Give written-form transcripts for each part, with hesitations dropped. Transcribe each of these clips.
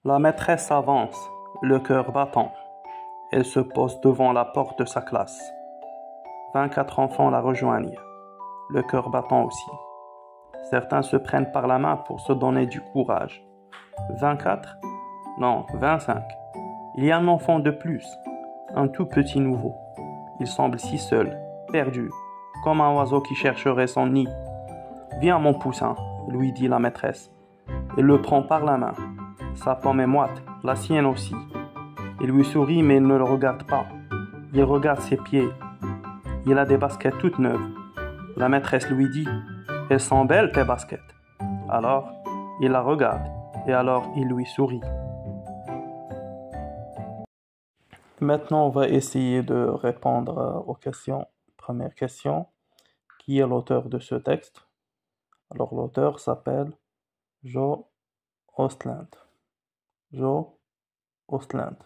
La maîtresse avance, le cœur battant. Elle se pose devant la porte de sa classe. 24 enfants la rejoignent, le cœur battant aussi. Certains se prennent par la main pour se donner du courage. 24? Non, 25. Il y a un enfant de plus, un tout petit nouveau. Il semble si seul, perdu, comme un oiseau qui chercherait son nid. « Viens mon poussin », lui dit la maîtresse. Elle le prend par la main. Sa pomme est moite, la sienne aussi. Il lui sourit mais il ne le regarde pas. Il regarde ses pieds. Il a des baskets toutes neuves. La maîtresse lui dit « Elles sont belles tes baskets ». Alors, il la regarde et alors il lui sourit. Maintenant, on va essayer de répondre aux questions. Première question, qui est l'auteur de ce texte? Alors, l'auteur s'appelle Joe Ostland. Joe Ostland.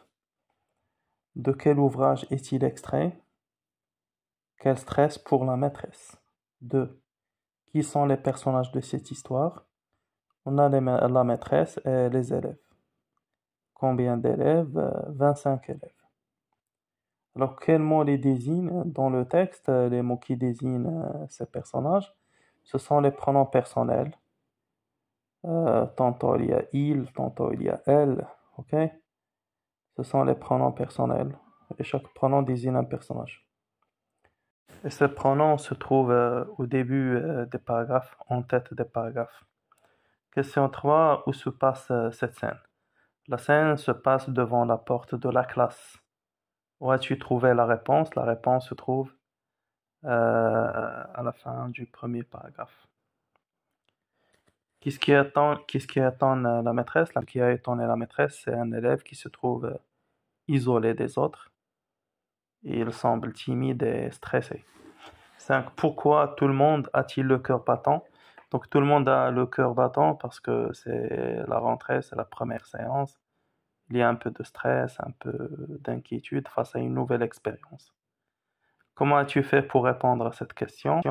De quel ouvrage est-il extrait? Quel stress pour la maîtresse? 2. Qui sont les personnages de cette histoire? On a la maîtresse et les élèves. Combien d'élèves? 25 élèves. Alors, quels mots les désignent dans le texte? Les mots qui désignent ces personnages, ce sont les pronoms personnels. Tantôt il y a il, tantôt il y a elle, ok? Ce sont les pronoms personnels. Et chaque pronom désigne un personnage. Et ces pronoms se trouvent au début des paragraphes, en tête des paragraphes. Question 3. Où se passe cette scène? La scène se passe devant la porte de la classe. Où as-tu trouvé la réponse? La réponse se trouve à la fin du premier paragraphe. Qu'est-ce qui étonne la maîtresse? Ce qui a étonné la maîtresse, c'est un élève qui se trouve isolé des autres. Et il semble timide et stressé. 5. Pourquoi tout le monde a-t-il le cœur battant? Donc tout le monde a le cœur battant parce que c'est la rentrée, c'est la première séance. Il y a un peu de stress, un peu d'inquiétude face à une nouvelle expérience. Comment as-tu fait pour répondre à cette question?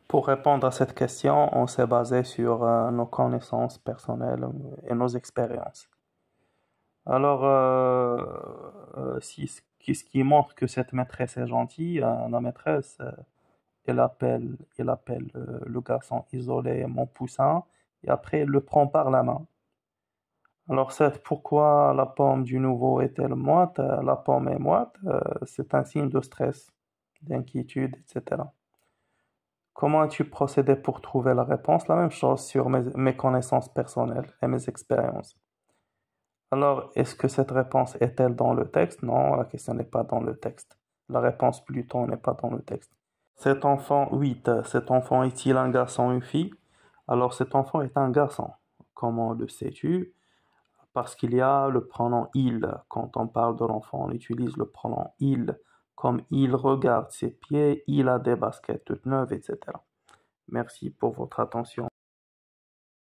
Pour répondre à cette question, on s'est basé sur nos connaissances personnelles et nos expériences. Alors, ce qui montre que cette maîtresse est gentille, la maîtresse, elle appelle le garçon isolé mon poussin, et après elle le prend par la main. Alors, pourquoi la pomme du nouveau est-elle moite? La pomme est moite, c'est un signe de stress, d'inquiétude, etc. Comment as-tu procédé pour trouver la réponse? La même chose sur mes connaissances personnelles et mes expériences. Alors, est-ce que cette réponse est-elle dans le texte? Non, la question n'est pas dans le texte. La réponse plutôt n'est pas dans le texte. Cet enfant, 8. Cet enfant est-il un garçon ou une fille? Alors, cet enfant est un garçon. Comment le sais-tu? Parce qu'il y a le pronom il. Quand on parle de l'enfant, on utilise le pronom il. Comme il regarde ses pieds, il a des baskets toutes neuves, etc. Merci pour votre attention.